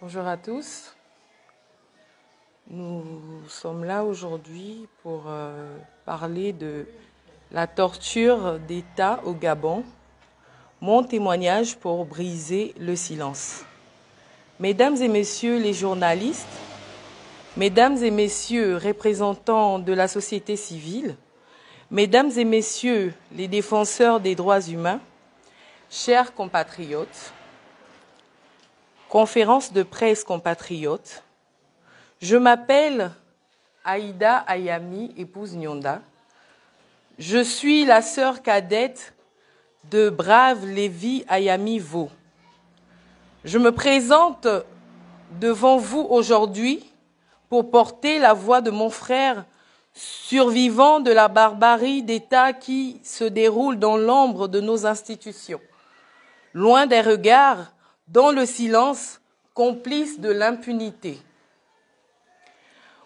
Bonjour à tous. Nous sommes là aujourd'hui pour parler de la torture d'État au Gabon, mon témoignage pour briser le silence. Mesdames et messieurs les journalistes, mesdames et messieurs représentants de la société civile, mesdames et messieurs les défenseurs des droits humains, chers compatriotes, conférence de presse compatriotes, je m'appelle Aïda Ayami, épouse Nyonda. Je suis la sœur cadette de brave Lévi Ayami Vo. Je me présente devant vous aujourd'hui pour porter la voix de mon frère, survivant de la barbarie d'État qui se déroule dans l'ombre de nos institutions, loin des regards, dans le silence, complice de l'impunité.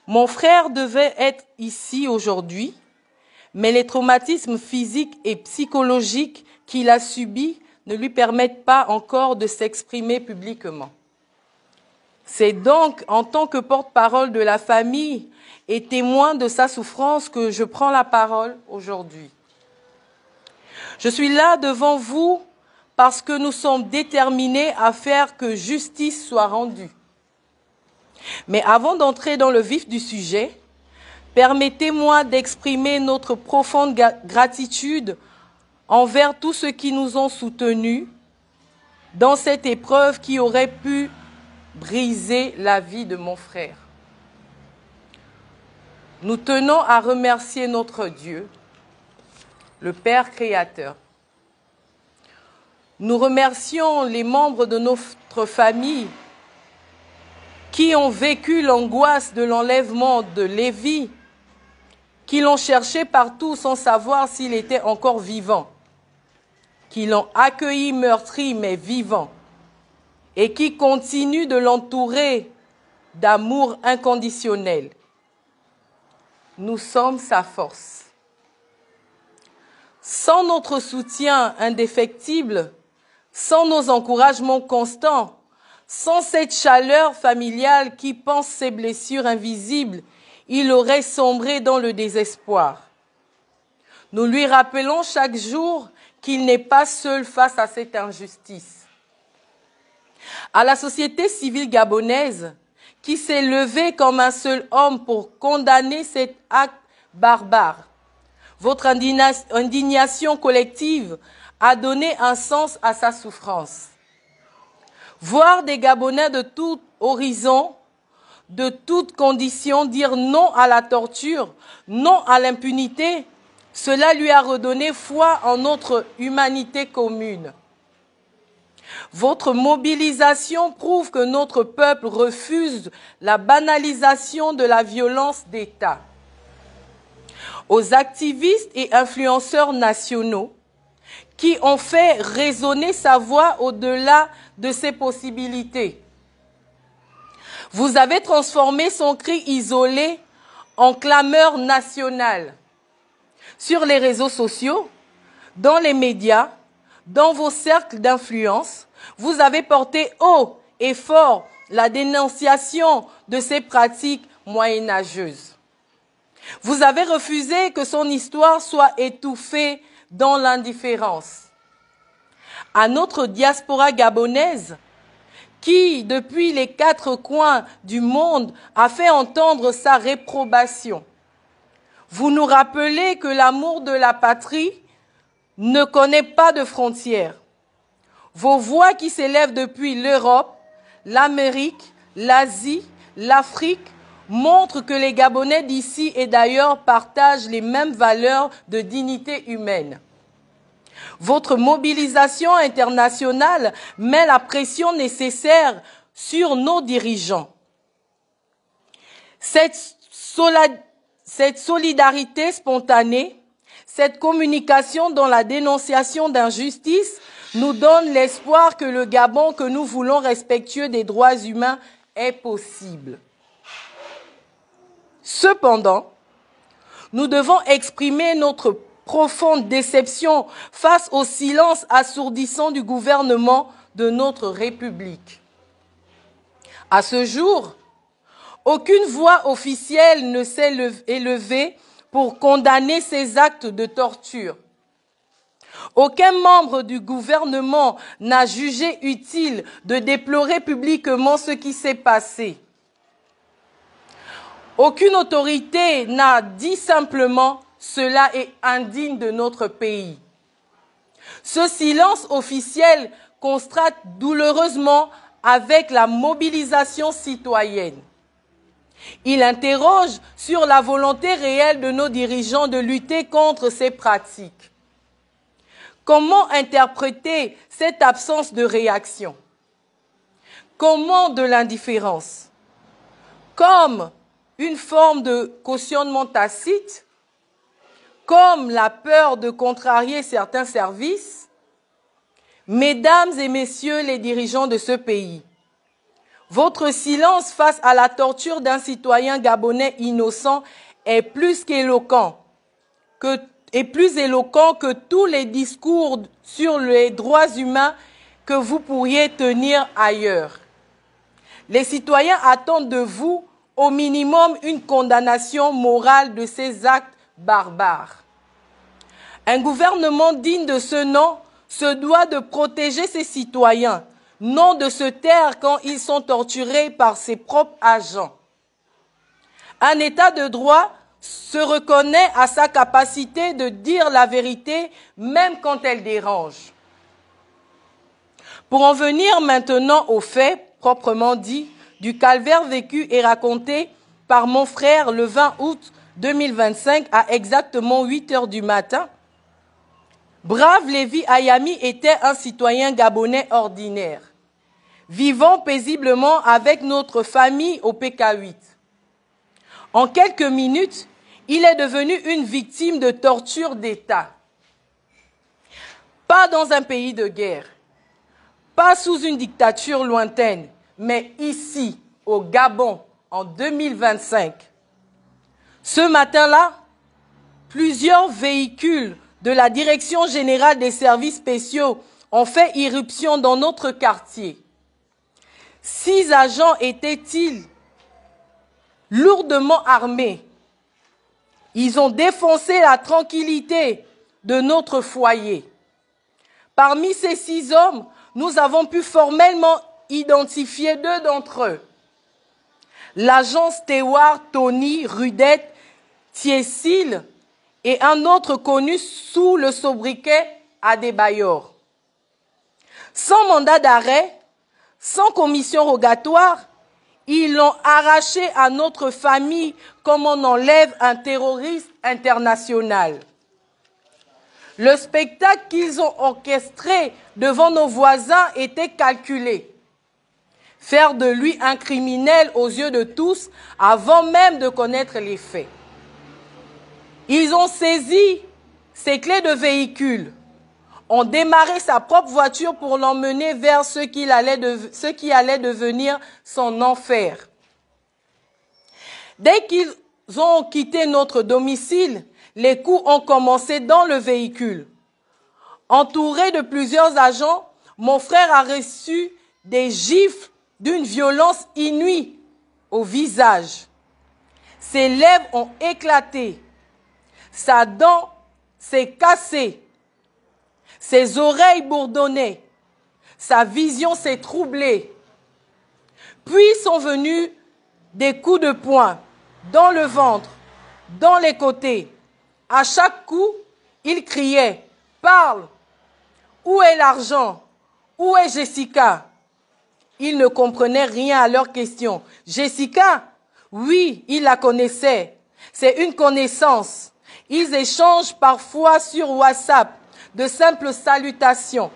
Mon frère devait être ici aujourd'hui, mais les traumatismes physiques et psychologiques qu'il a subis ne lui permettent pas encore de s'exprimer publiquement. C'est donc en tant que porte-parole de la famille et témoin de sa souffrance que je prends la parole aujourd'hui. Je suis là devant vous parce que nous sommes déterminés à faire que justice soit rendue. Mais avant d'entrer dans le vif du sujet, permettez-moi d'exprimer notre profonde gratitude envers tous ceux qui nous ont soutenus dans cette épreuve qui aurait pu briser la vie de mon frère. Nous tenons à remercier notre Dieu, le Père créateur. Nous remercions les membres de notre famille qui ont vécu l'angoisse de l'enlèvement de Lévi, qui l'ont cherché partout sans savoir s'il était encore vivant, qui l'ont accueilli meurtri mais vivant, et qui continuent de l'entourer d'amour inconditionnel. Nous sommes sa force. Sans notre soutien indéfectible, sans nos encouragements constants, sans cette chaleur familiale qui pense ses blessures invisibles, il aurait sombré dans le désespoir. Nous lui rappelons chaque jour qu'il n'est pas seul face à cette injustice. À la société civile gabonaise, qui s'est levée comme un seul homme pour condamner cet acte barbare, votre indignation collective a donné un sens à sa souffrance. Voir des Gabonais de tout horizon, de toutes conditions, dire non à la torture, non à l'impunité, cela lui a redonné foi en notre humanité commune. Votre mobilisation prouve que notre peuple refuse la banalisation de la violence d'État. Aux activistes et influenceurs nationaux qui ont fait résonner sa voix au-delà de ses possibilités. Vous avez transformé son cri isolé en clameur nationale. Sur les réseaux sociaux, dans les médias, dans vos cercles d'influence, vous avez porté haut et fort la dénonciation de ces pratiques moyenâgeuses. Vous avez refusé que son histoire soit étouffée dans l'indifférence. À notre diaspora gabonaise, qui, depuis les 4 coins du monde, a fait entendre sa réprobation, vous nous rappelez que l'amour de la patrie ne connaît pas de frontières. Vos voix qui s'élèvent depuis l'Europe, l'Amérique, l'Asie, l'Afrique, montrent que les Gabonais d'ici et d'ailleurs partagent les mêmes valeurs de dignité humaine. Votre mobilisation internationale met la pression nécessaire sur nos dirigeants. Cette solidarité spontanée, cette communication dans la dénonciation d'injustice nous donne l'espoir que le Gabon que nous voulons respectueux des droits humains est possible. Cependant, nous devons exprimer notre profonde déception face au silence assourdissant du gouvernement de notre République. À ce jour, aucune voix officielle ne s'est élevée pour condamner ces actes de torture. Aucun membre du gouvernement n'a jugé utile de déplorer publiquement ce qui s'est passé. Aucune autorité n'a dit simplement « cela est indigne de notre pays ». Ce silence officiel contraste douloureusement avec la mobilisation citoyenne. Il interroge sur la volonté réelle de nos dirigeants de lutter contre ces pratiques. Comment interpréter cette absence de réaction? Comment de l'indifférence? Comme une forme de cautionnement tacite, comme la peur de contrarier certains services? Mesdames et messieurs les dirigeants de ce pays, votre silence face à la torture d'un citoyen gabonais innocent est plus éloquent que tous les discours sur les droits humains que vous pourriez tenir ailleurs. Les citoyens attendent de vous au minimum une condamnation morale de ces actes barbares. Un gouvernement digne de ce nom se doit de protéger ses citoyens, non de se taire quand ils sont torturés par ses propres agents. Un État de droit se reconnaît à sa capacité de dire la vérité, même quand elle dérange. Pour en venir maintenant aux faits, proprement dit, du calvaire vécu et raconté par mon frère le 20 août 2025 à exactement 8 heures du matin, Brave Lévi Ayami était un citoyen gabonais ordinaire, vivant paisiblement avec notre famille au PK8. En quelques minutes, il est devenu une victime de torture d'État. Pas dans un pays de guerre, pas sous une dictature lointaine, mais ici, au Gabon, en 2025. Ce matin-là, plusieurs véhicules de la Direction générale des services spéciaux ont fait irruption dans notre quartier. 6 agents étaient-ils lourdement armés. Ils ont défoncé la tranquillité de notre foyer. Parmi ces 6 hommes, nous avons pu formellement identifier 2 d'entre eux. L'agent Stewart Tony Rudette Thiessil et un autre connu sous le sobriquet Adebayor. Sans mandat d'arrêt, sans commission rogatoire, ils l'ont arraché à notre famille comme on enlève un terroriste international. Le spectacle qu'ils ont orchestré devant nos voisins était calculé. Faire de lui un criminel aux yeux de tous avant même de connaître les faits. Ils ont saisi ses clés de véhicule, ont démarré sa propre voiture pour l'emmener vers ce qui allait devenir son enfer. Dès qu'ils ont quitté notre domicile, les coups ont commencé dans le véhicule. Entouré de plusieurs agents, mon frère a reçu des gifles d'une violence inouïe au visage. Ses lèvres ont éclaté. Sa dent s'est cassée. Ses oreilles bourdonnaient. Sa vision s'est troublée. Puis sont venus des coups de poing dans le ventre, dans les côtés. À chaque coup, il criait « Parle! Où est l'argent? Où est Jessica ?» Il ne comprenait rien à leurs questions. « Jessica? » Oui, il la connaissait. C'est une connaissance. Ils échangent parfois sur WhatsApp de simples salutations.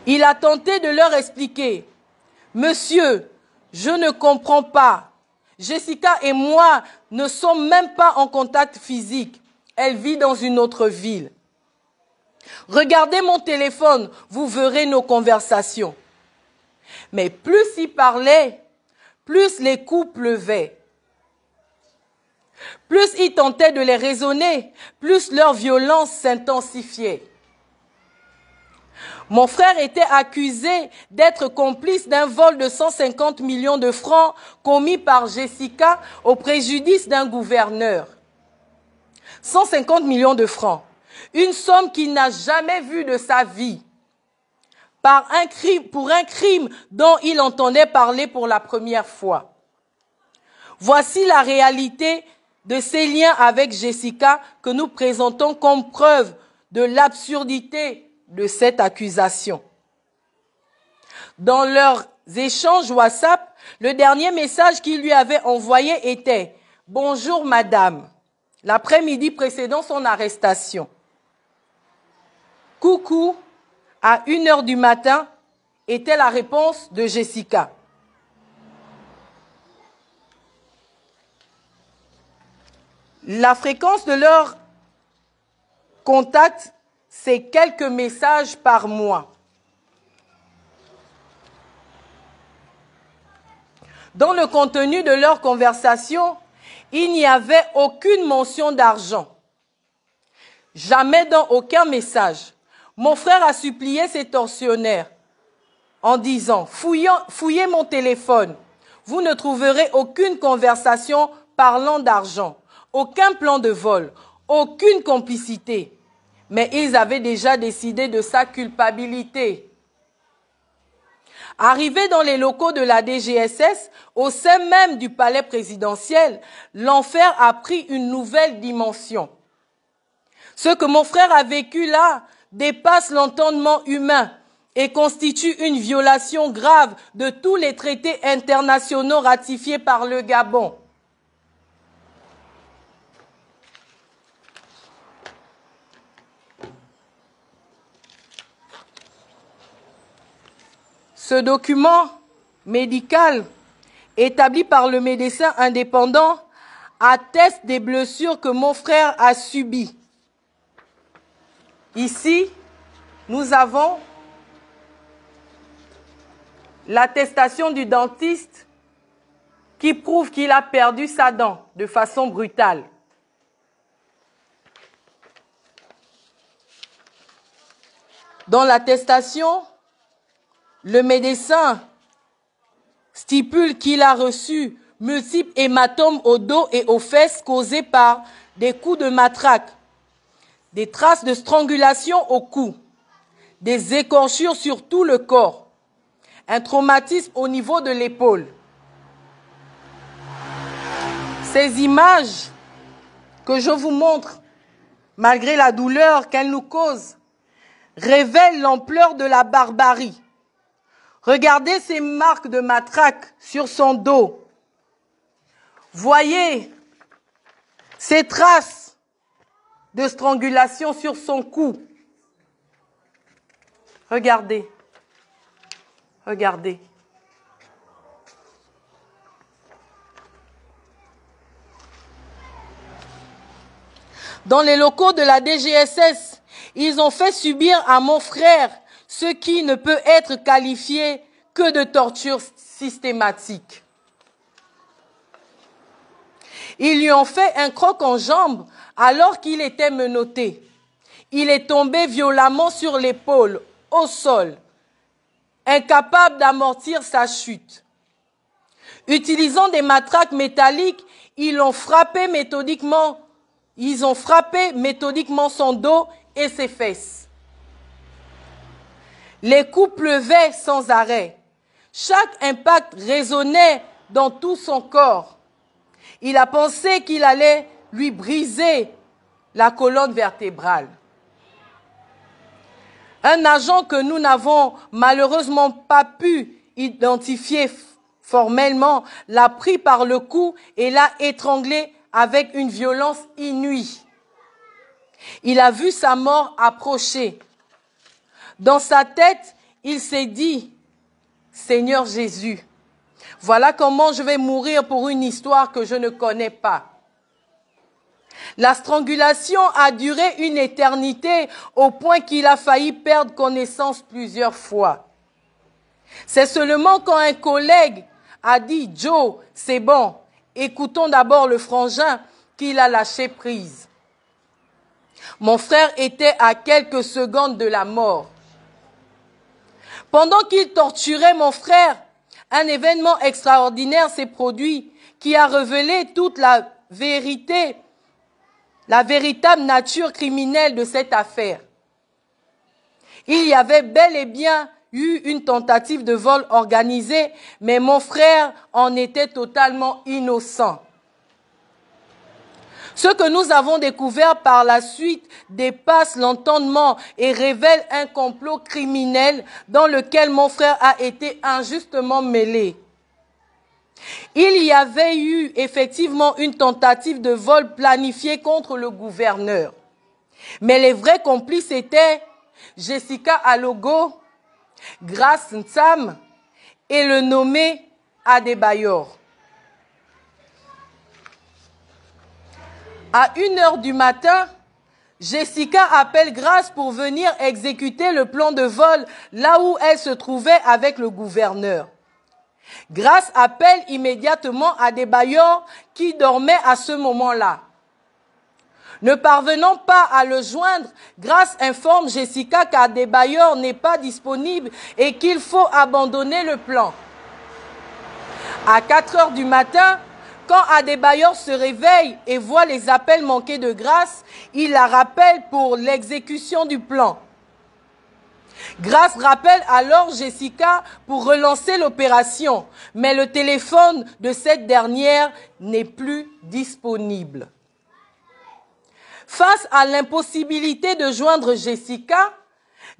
Il a tenté de leur expliquer. « Monsieur, je ne comprends pas. Jessica et moi ne sommes même pas en contact physique. Elle vit dans une autre ville. Regardez mon téléphone, vous verrez nos conversations. » Mais plus il parlait, plus les coups pleuvaient. Plus il tentait de les raisonner, plus leur violence s'intensifiait. Mon frère était accusé d'être complice d'un vol de 150 millions de francs commis par Jessica au préjudice d'un gouverneur. 150 millions de francs, une somme qu'il n'a jamais vue de sa vie, pour un crime dont il entendait parler pour la première fois. Voici la réalité de ces liens avec Jessica que nous présentons comme preuve de l'absurdité de cette accusation. Dans leurs échanges WhatsApp, le dernier message qu'il lui avait envoyé était « Bonjour madame », l'après-midi précédant son arrestation. « Coucou » à 1h du matin était la réponse de Jessica. La fréquence de leur contact, c'est quelques messages par mois. Dans le contenu de leur conversation, il n'y avait aucune mention d'argent. Jamais dans aucun message. Mon frère a supplié ses tortionnaires en disant « Fouillez mon téléphone. Vous ne trouverez aucune conversation parlant d'argent, aucun plan de vol, aucune complicité. » Mais ils avaient déjà décidé de sa culpabilité. Arrivé dans les locaux de la DGSS, au sein même du palais présidentiel, l'enfer a pris une nouvelle dimension. Ce que mon frère a vécu là dépasse l'entendement humain et constitue une violation grave de tous les traités internationaux ratifiés par le Gabon. Ce document médical établi par le médecin indépendant atteste des blessures que mon frère a subies. Ici, nous avons l'attestation du dentiste qui prouve qu'il a perdu sa dent de façon brutale. Dans l'attestation, le médecin stipule qu'il a reçu multiples hématomes au dos et aux fesses causés par des coups de matraque, des traces de strangulation au cou, des écorchures sur tout le corps, un traumatisme au niveau de l'épaule. Ces images que je vous montre, malgré la douleur qu'elles nous causent, révèlent l'ampleur de la barbarie. Regardez ces marques de matraque sur son dos. Voyez ces traces de strangulation sur son cou. Regardez. Regardez. Dans les locaux de la DGSS, ils ont fait subir à mon frère ce qui ne peut être qualifié que de torture systématique. Ils lui ont fait un croc en jambe alors qu'il était menotté. Il est tombé violemment sur l'épaule, au sol, incapable d'amortir sa chute. Utilisant des matraques métalliques, ils ont frappé méthodiquement son dos et ses fesses. Les coups pleuvaient sans arrêt. Chaque impact résonnait dans tout son corps. Il a pensé qu'il allait lui briser la colonne vertébrale. Un agent que nous n'avons malheureusement pas pu identifier formellement l'a pris par le cou et l'a étranglé avec une violence inouïe. Il a vu sa mort approcher. Dans sa tête, il s'est dit, « Seigneur Jésus, voilà comment je vais mourir pour une histoire que je ne connais pas. » La strangulation a duré une éternité au point qu'il a failli perdre connaissance plusieurs fois. C'est seulement quand un collègue a dit « Joe, c'est bon, écoutons d'abord le frangin » qu'il a lâché prise. Mon frère était à quelques secondes de la mort. Pendant qu'il torturait mon frère, un événement extraordinaire s'est produit qui a révélé toute la vérité, la véritable nature criminelle de cette affaire. Il y avait bel et bien eu une tentative de vol organisée, mais mon frère en était totalement innocent. Ce que nous avons découvert par la suite dépasse l'entendement et révèle un complot criminel dans lequel mon frère a été injustement mêlé. Il y avait eu effectivement une tentative de vol planifiée contre le gouverneur. Mais les vrais complices étaient Jessica Alogo, Grace Nsam et le nommé Adebayor. À 1h du matin, Jessica appelle Grace pour venir exécuter le plan de vol là où elle se trouvait avec le gouverneur. Grace appelle immédiatement Adebayor qui dormait à ce moment-là. Ne parvenant pas à le joindre, Grace informe Jessica qu'Adebayor n'est pas disponible et qu'il faut abandonner le plan. À 4h du matin, quand Adebayor se réveille et voit les appels manqués de Grace, il la rappelle pour l'exécution du plan. Grace rappelle alors Jessica pour relancer l'opération, mais le téléphone de cette dernière n'est plus disponible. Face à l'impossibilité de joindre Jessica,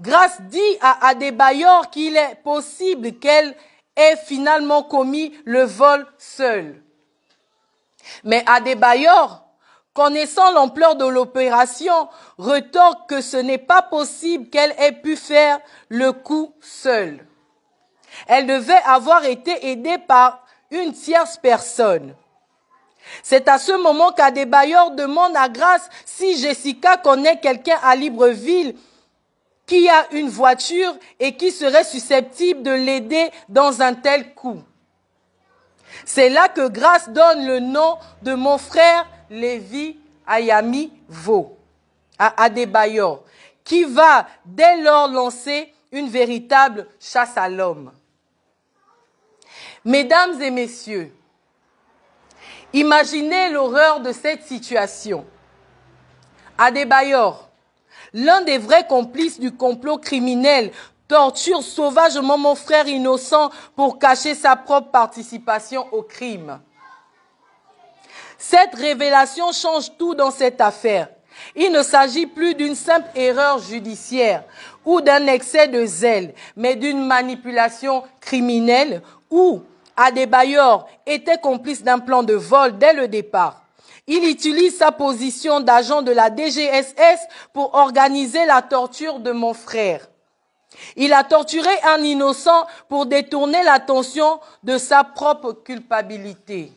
Grace dit à Adebayor qu'il est possible qu'elle ait finalement commis le vol seule. Mais Adebayor, connaissant l'ampleur de l'opération, retorque que ce n'est pas possible qu'elle ait pu faire le coup seule. Elle devait avoir été aidée par une tierce personne. C'est à ce moment qu'Adebayor demande à Grace si Jessica connaît quelqu'un à Libreville qui a une voiture et qui serait susceptible de l'aider dans un tel coup. C'est là que Grace donne le nom de mon frère Lévi Ayami Vo à Adebayor, qui va dès lors lancer une véritable chasse à l'homme. Mesdames et messieurs, imaginez l'horreur de cette situation. Adebayor, l'un des vrais complices du complot criminel, torture sauvagement mon frère innocent pour cacher sa propre participation au crime. Cette révélation change tout dans cette affaire. Il ne s'agit plus d'une simple erreur judiciaire ou d'un excès de zèle, mais d'une manipulation criminelle où Adebayor était complice d'un plan de vol dès le départ. Il utilise sa position d'agent de la DGSS pour organiser la torture de mon frère. Il a torturé un innocent pour détourner l'attention de sa propre culpabilité.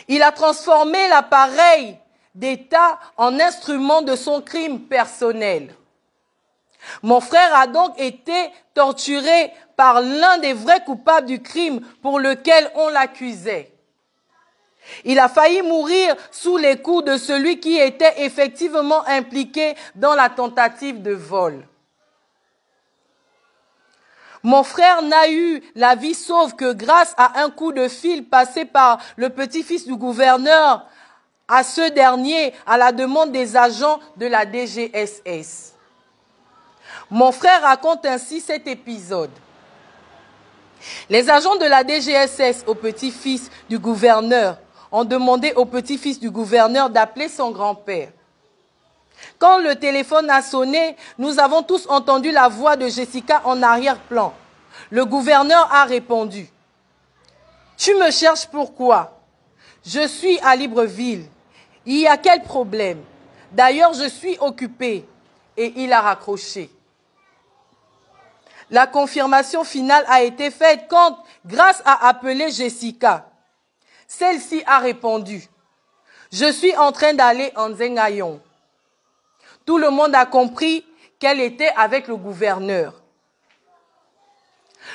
Il a transformé l'appareil d'État en instrument de son crime personnel. Mon frère a donc été torturé par l'un des vrais coupables du crime pour lequel on l'accusait. Il a failli mourir sous les coups de celui qui était effectivement impliqué dans la tentative de vol. Mon frère n'a eu la vie sauve que grâce à un coup de fil passé par le petit-fils du gouverneur à ce dernier à la demande des agents de la DGSS. Mon frère raconte ainsi cet épisode. Les agents de la DGSS au petit-fils du gouverneur ont demandé au petit-fils du gouverneur d'appeler son grand-père. Quand le téléphone a sonné, nous avons tous entendu la voix de Jessica en arrière-plan. Le gouverneur a répondu. « Tu me cherches pourquoi? Je suis à Libreville. Il y a quel problème? D'ailleurs, je suis occupé. » Et il a raccroché. La confirmation finale a été faite quand Grace a appelé Jessica. Celle-ci a répondu. « Je suis en train d'aller en Nzengayon. » Tout le monde a compris qu'elle était avec le gouverneur.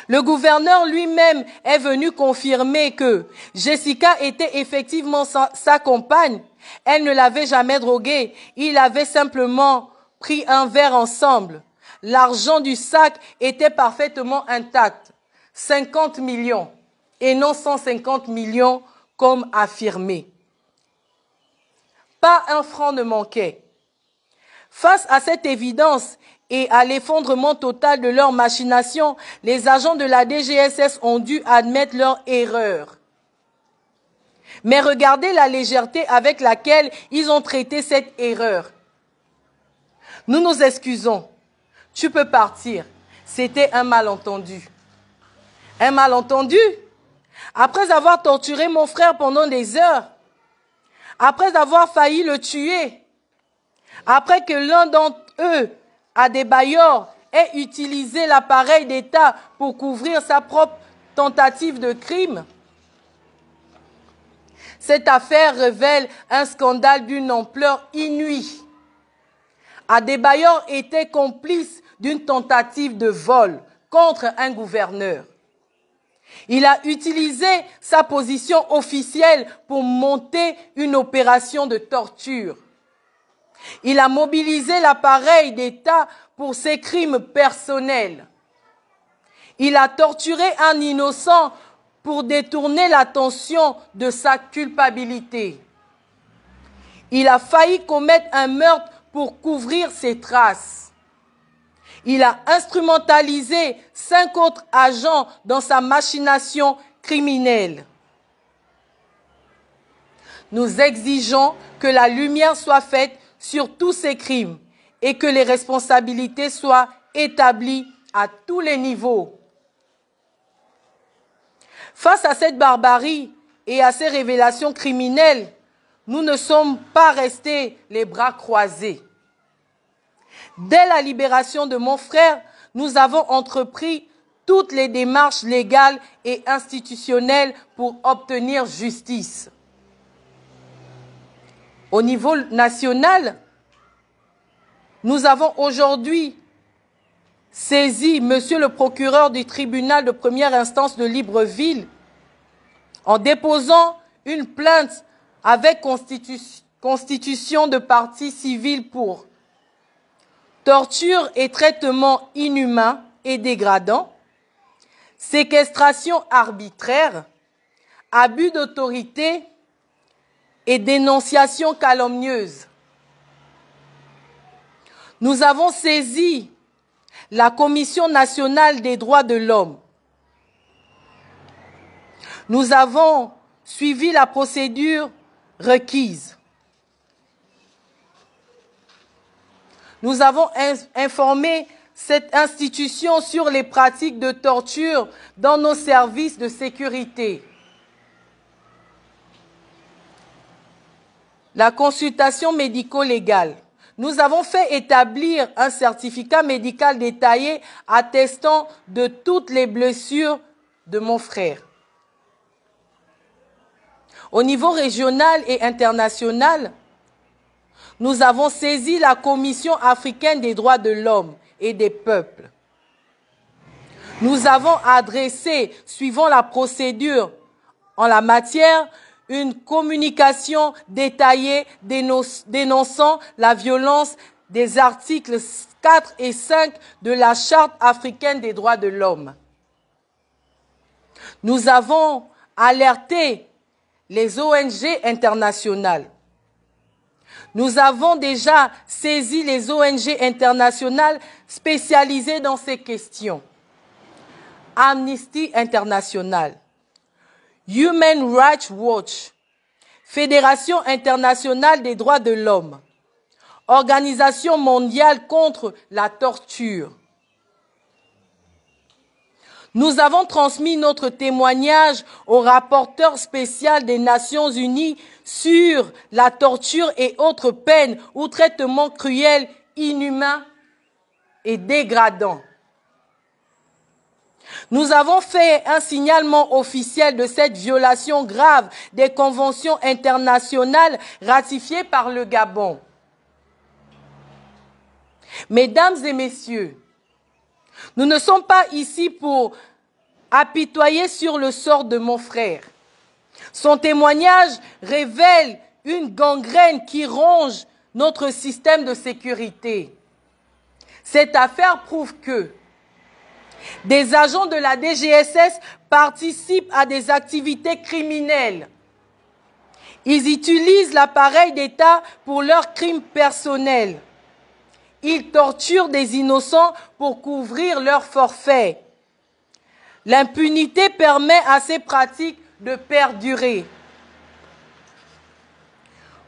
Le gouverneur lui-même est venu confirmer que Jessica était effectivement sa compagne. Elle ne l'avait jamais droguée. Ils avaient simplement pris un verre ensemble. l'argent du sac était parfaitement intact. 50 millions et non 150 millions comme affirmé. Pas un franc ne manquait. Face à cette évidence et à l'effondrement total de leur machination, les agents de la DGSS ont dû admettre leur erreur. Mais regardez la légèreté avec laquelle ils ont traité cette erreur. Nous nous excusons. Tu peux partir. C'était un malentendu. Un malentendu? Après avoir torturé mon frère pendant des heures, après avoir failli le tuer, après que l'un d'entre eux, Adebayor, ait utilisé l'appareil d'État pour couvrir sa propre tentative de crime. Cette affaire révèle un scandale d'une ampleur inouïe. Adebayor était complice d'une tentative de vol contre un gouverneur. Il a utilisé sa position officielle pour monter une opération de torture. Il a mobilisé l'appareil d'État pour ses crimes personnels. Il a torturé un innocent pour détourner l'attention de sa culpabilité. Il a failli commettre un meurtre pour couvrir ses traces. Il a instrumentalisé 5 autres agents dans sa machination criminelle. Nous exigeons que la lumière soit faite sur tous ces crimes et que les responsabilités soient établies à tous les niveaux. Face à cette barbarie et à ces révélations criminelles, nous ne sommes pas restés les bras croisés. Dès la libération de mon frère, nous avons entrepris toutes les démarches légales et institutionnelles pour obtenir justice. Au niveau national, nous avons aujourd'hui saisi Monsieur le procureur du tribunal de première instance de Libreville en déposant une plainte avec constitution de partie civile pour torture et traitement inhumain et dégradant, séquestration arbitraire, abus d'autorité et dénonciation calomnieuse. Nous avons saisi la Commission nationale des droits de l'homme. Nous avons suivi la procédure requise. Nous avons informé cette institution sur les pratiques de torture dans nos services de sécurité. La consultation médico-légale. Nous avons fait établir un certificat médical détaillé attestant de toutes les blessures de mon frère. Au niveau régional et international, nous avons saisi la Commission africaine des droits de l'homme et des peuples. Nous avons adressé, suivant la procédure en la matière, une communication détaillée dénonçant la violence des articles 4 et 5 de la Charte africaine des droits de l'homme. Nous avons alerté les ONG internationales. Nous avons déjà saisi les ONG internationales spécialisées dans ces questions. Amnesty International, Human Rights Watch, Fédération internationale des droits de l'homme, Organisation mondiale contre la torture. Nous avons transmis notre témoignage au rapporteur spécial des Nations Unies sur la torture et autres peines ou traitements cruels, inhumains et dégradants. Nous avons fait un signalement officiel de cette violation grave des conventions internationales ratifiées par le Gabon. Mesdames et messieurs, nous ne sommes pas ici pour apitoyer sur le sort de mon frère. Son témoignage révèle une gangrène qui ronge notre système de sécurité. Cette affaire prouve que des agents de la DGSS participent à des activités criminelles. Ils utilisent l'appareil d'État pour leurs crimes personnels. Ils torturent des innocents pour couvrir leurs forfaits. L'impunité permet à ces pratiques de perdurer.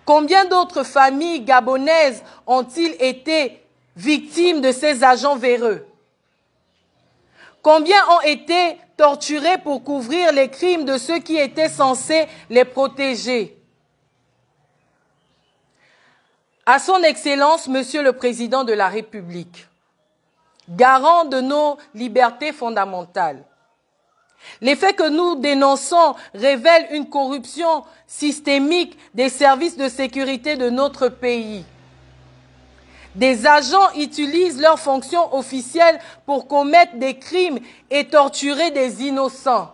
Combien d'autres familles gabonaises ont-ils été victimes de ces agents véreux? Combien ont été torturés pour couvrir les crimes de ceux qui étaient censés les protéger? À son Excellence, Monsieur le Président de la République, garant de nos libertés fondamentales, les faits que nous dénonçons révèlent une corruption systémique des services de sécurité de notre pays. Des agents utilisent leurs fonctions officielles pour commettre des crimes et torturer des innocents.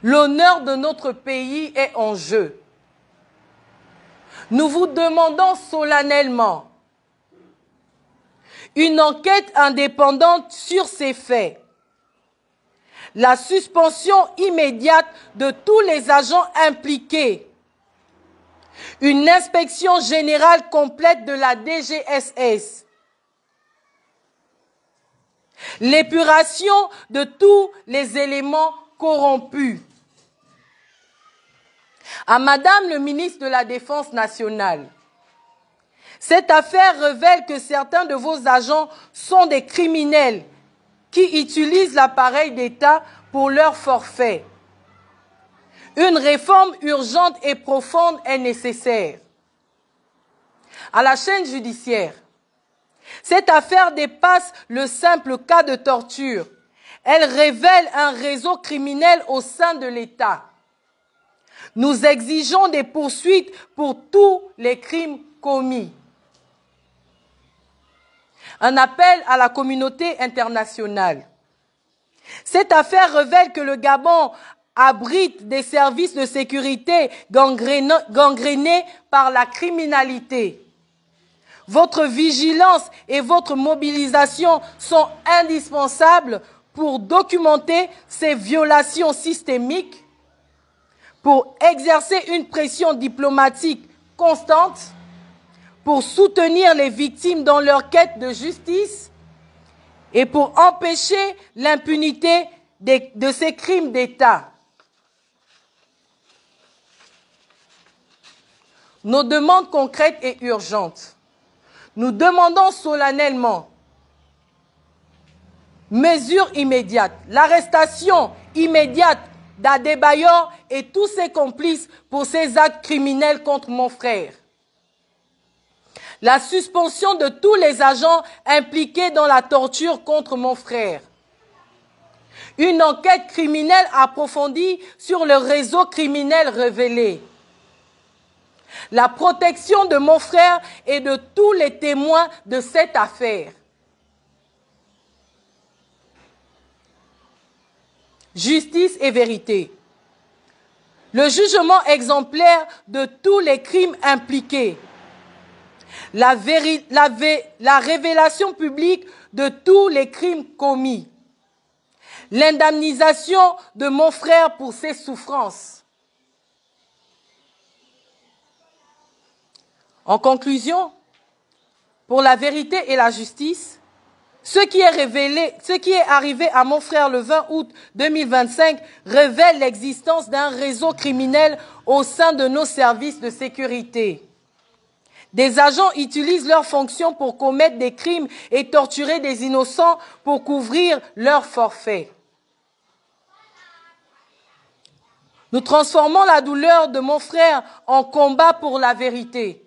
L'honneur de notre pays est en jeu. Nous vous demandons solennellement une enquête indépendante sur ces faits, la suspension immédiate de tous les agents impliqués, une inspection générale complète de la DGSS, l'épuration de tous les éléments corrompus. À Madame le ministre de la Défense nationale, cette affaire révèle que certains de vos agents sont des criminels qui utilisent l'appareil d'État pour leur forfait. Une réforme urgente et profonde est nécessaire. À la chaîne judiciaire, cette affaire dépasse le simple cas de torture. Elle révèle un réseau criminel au sein de l'État. Nous exigeons des poursuites pour tous les crimes commis. Un appel à la communauté internationale. Cette affaire révèle que le Gabon abrite des services de sécurité gangrénés par la criminalité. Votre vigilance et votre mobilisation sont indispensables pour documenter ces violations systémiques, pour exercer une pression diplomatique constante, pour soutenir les victimes dans leur quête de justice et pour empêcher l'impunité de ces crimes d'État. Nos demandes concrètes et urgentes. Nous demandons solennellement mesures immédiates, l'arrestation immédiate d'Adebayor et tous ses complices pour ces actes criminels contre mon frère. La suspension de tous les agents impliqués dans la torture contre mon frère. Une enquête criminelle approfondie sur le réseau criminel révélé. La protection de mon frère et de tous les témoins de cette affaire. Justice et vérité. Le jugement exemplaire de tous les crimes impliqués. La révélation publique de tous les crimes commis. L'indemnisation de mon frère pour ses souffrances. En conclusion, pour la vérité et la justice, ce qui est arrivé à mon frère le 20 août 2025 révèle l'existence d'un réseau criminel au sein de nos services de sécurité. Des agents utilisent leurs fonctions pour commettre des crimes et torturer des innocents pour couvrir leurs forfaits. Nous transformons la douleur de mon frère en combat pour la vérité.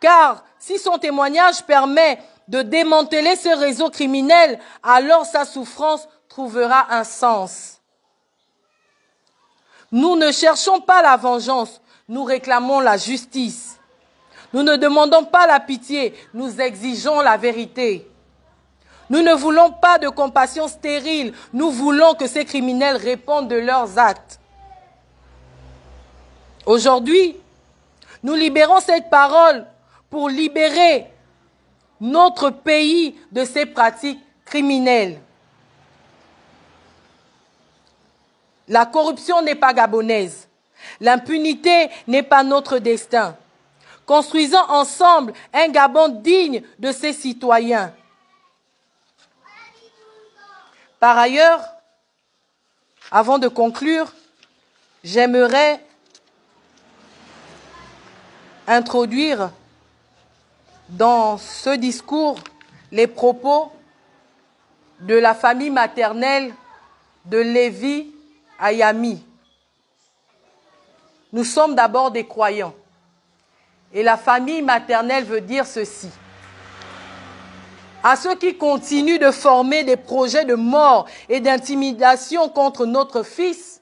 Car si son témoignage permet de démanteler ce réseau criminel, alors sa souffrance trouvera un sens. Nous ne cherchons pas la vengeance, nous réclamons la justice. Nous ne demandons pas la pitié, nous exigeons la vérité. Nous ne voulons pas de compassion stérile, nous voulons que ces criminels répondent de leurs actes. Aujourd'hui, nous libérons cette parole pour libérer notre pays de ces pratiques criminelles. La corruption n'est pas gabonaise. L'impunité n'est pas notre destin. Construisons ensemble un Gabon digne de ses citoyens. Par ailleurs, avant de conclure, j'aimerais introduire dans ce discours les propos de la famille maternelle de Lévi Ayami. Nous sommes d'abord des croyants. Et la famille maternelle veut dire ceci. À ceux qui continuent de former des projets de mort et d'intimidation contre notre fils,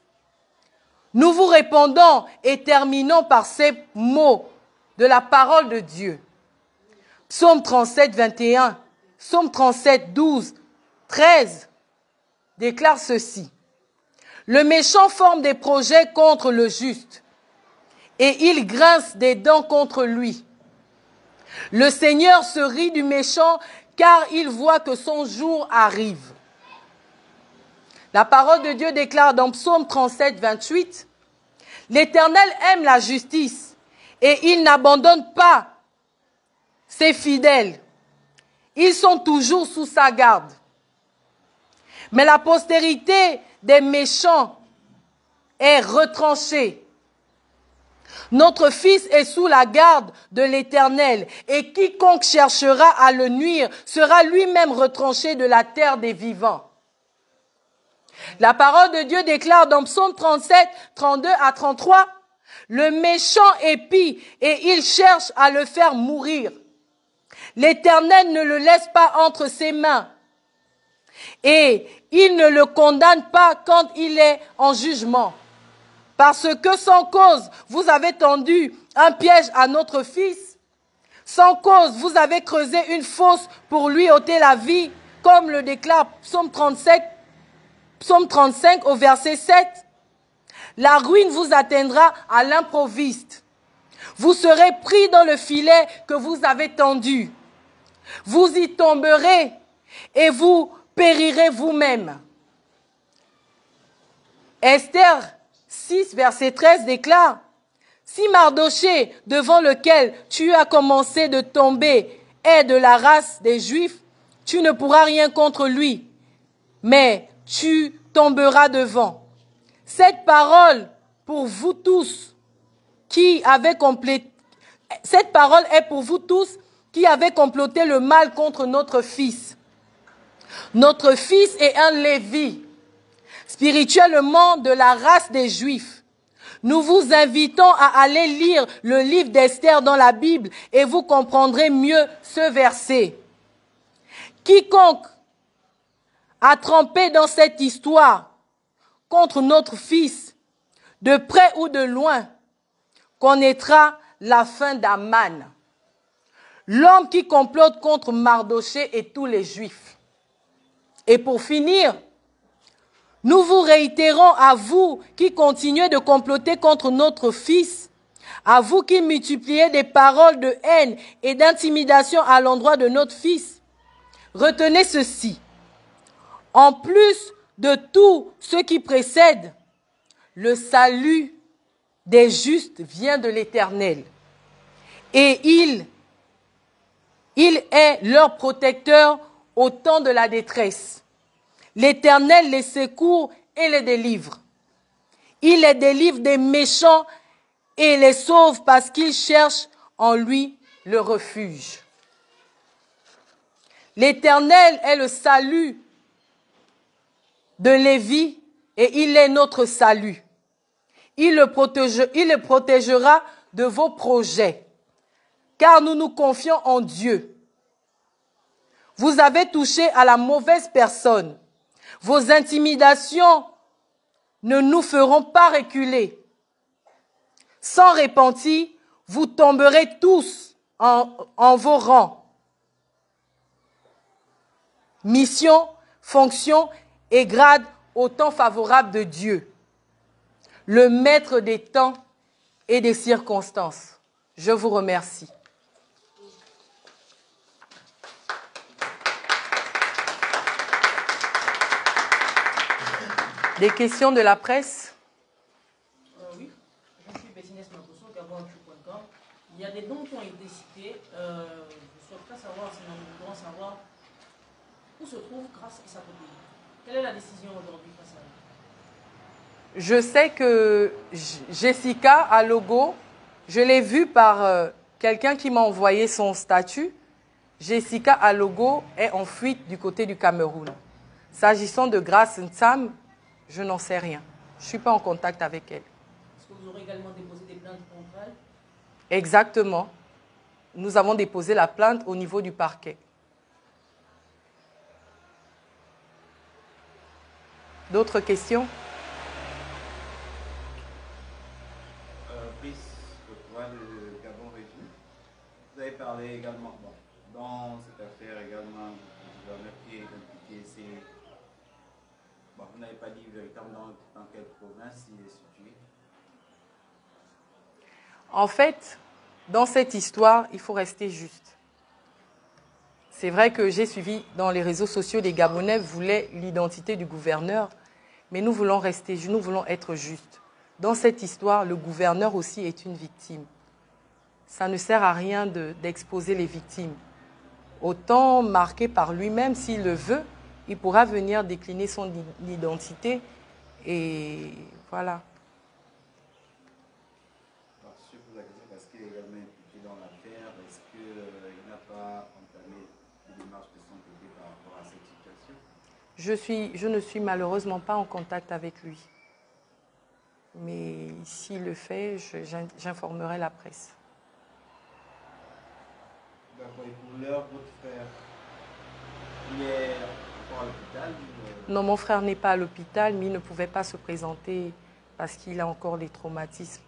nous vous répondons et terminons par ces mots de la parole de Dieu. Psaume 37, 21, Psaume 37, 12, 13 déclare ceci. Le méchant forme des projets contre le juste et il grince des dents contre lui. Le Seigneur se rit du méchant car il voit que son jour arrive. La parole de Dieu déclare dans Psaume 37, 28, l'Éternel aime la justice et il n'abandonne pas ses fidèles. Ils sont toujours sous sa garde. Mais la postérité des méchants est retranchée. Notre fils est sous la garde de l'Éternel et quiconque cherchera à le nuire sera lui-même retranché de la terre des vivants. La parole de Dieu déclare dans Psaume 37, 32 à 33, le méchant épie et il cherche à le faire mourir. L'Éternel ne le laisse pas entre ses mains et il ne le condamne pas quand il est en jugement. Parce que sans cause, vous avez tendu un piège à notre fils. Sans cause, vous avez creusé une fosse pour lui ôter la vie, comme le déclare Psaume 35 au verset 7. La ruine vous atteindra à l'improviste. Vous serez pris dans le filet que vous avez tendu. Vous y tomberez et vous périrez vous-même. Esther 6, verset 13 déclare, « Si Mardoché, devant lequel tu as commencé de tomber, est de la race des Juifs, tu ne pourras rien contre lui, mais tu tomberas devant. » Cette parole pour vous tous qui avez complété, cette parole est pour vous tous qui avez comploté le mal contre notre fils. Notre fils est un Lévi, spirituellement de la race des Juifs. Nous vous invitons à aller lire le livre d'Esther dans la Bible et vous comprendrez mieux ce verset. Quiconque a trempé dans cette histoire contre notre fils, de près ou de loin, connaîtra la fin d'Aman, l'homme qui complote contre Mardoché et tous les Juifs. Et pour finir, nous vous réitérons à vous qui continuez de comploter contre notre fils, à vous qui multipliez des paroles de haine et d'intimidation à l'endroit de notre fils. Retenez ceci. En plus de tout ce qui précède, le salut des justes vient de l'Éternel. Et il est leur protecteur au temps de la détresse. L'Éternel les secourt et les délivre. Il les délivre des méchants et les sauve parce qu'ils cherchent en lui le refuge. L'Éternel est le salut de Lévi et il est notre salut. Il le protégera de vos projets, car nous nous confions en Dieu. Vous avez touché à la mauvaise personne. Vos intimidations ne nous feront pas reculer. Sans repentir, vous tomberez tous en vos rangs. Mission, fonction et grade au temps favorable de Dieu, le maître des temps et des circonstances. Je vous remercie. Des questions de la presse? Oui, je suis Bettines Makosso, gabonactu.com. Il y a des dons qui ont été cités. Je souhaiterais savoir, si nous devons savoir, où se trouve Grâce Issa Kotei. Quelle est la décision aujourd'hui face à elle? Je sais que Jessica Alogo, je l'ai vue par quelqu'un qui m'a envoyé son statut. Jessica Alogo est en fuite du côté du Cameroun. S'agissant de Grace Ntsam, je n'en sais rien. Je ne suis pas en contact avec elle. Est-ce que vous aurez également déposé des plaintes contre elle? Exactement. Nous avons déposé la plainte au niveau du parquet. D'autres questions? Brice, le pouvoir de Gabon Régime. Vous avez parlé également, dans cette affaire également, du gouverneur qui est impliqué, c'est... Bon, vous n'avez pas dit véritablement dans quelle province il est situé. En fait, dans cette histoire, il faut rester juste. C'est vrai que j'ai suivi dans les réseaux sociaux, les Gabonais voulaient l'identité du gouverneur, mais nous voulons être justes. Dans cette histoire, le gouverneur aussi est une victime. Ça ne sert à rien d'exposer les victimes. Autant marqué par lui-même, s'il le veut, il pourra venir décliner son identité et voilà. Alors, je pose la question parce qu'il est également impliqué dans l'affaire. Est-ce qu'il n'a pas entamé des démarches de son côté par rapport à cette situation? Je ne suis malheureusement pas en contact avec lui. Mais s'il le fait, j'informerai la presse. D'accord. Et pour l'heure, votre frère, il est encore à l'hôpital? Non, mon frère n'est pas à l'hôpital, mais il ne pouvait pas se présenter parce qu'il a encore les traumatismes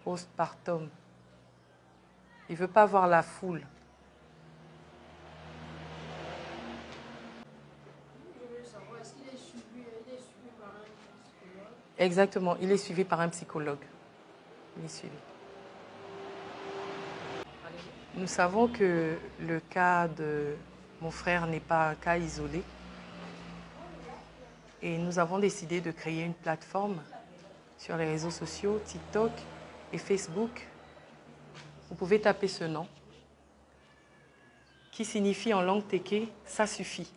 postpartum. Il ne veut pas voir la foule. Je veux savoir, est-ce qu'il est suivi par un psychologue? Exactement, il est suivi par un psychologue. Il est suivi. Nous savons que le cas de mon frère n'est pas un cas isolé. Et nous avons décidé de créer une plateforme sur les réseaux sociaux, TikTok et Facebook. Vous pouvez taper ce nom, qui signifie en langue téké « ça suffit ».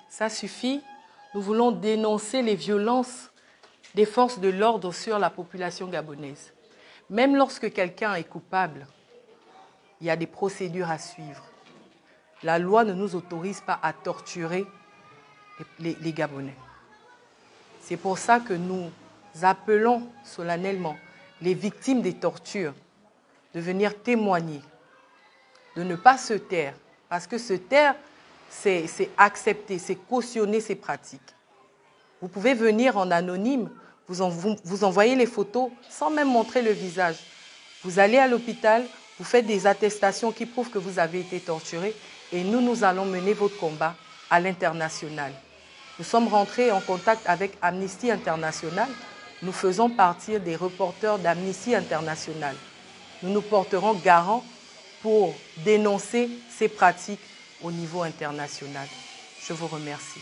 Ça suffit, nous voulons dénoncer les violences des forces de l'ordre sur la population gabonaise. Même lorsque quelqu'un est coupable, il y a des procédures à suivre. La loi ne nous autorise pas à torturer les Gabonais. C'est pour ça que nous appelons solennellement les victimes des tortures de venir témoigner, de ne pas se taire. Parce que se taire, c'est accepter, c'est cautionner ces pratiques. Vous pouvez venir en anonyme, vous envoyez les photos sans même montrer le visage. Vous allez à l'hôpital, vous faites des attestations qui prouvent que vous avez été torturé et nous allons mener votre combat à l'international. Nous sommes rentrés en contact avec Amnesty International. Nous faisons partie des reporters d'Amnesty International. Nous nous porterons garant pour dénoncer ces pratiques au niveau international. Je vous remercie.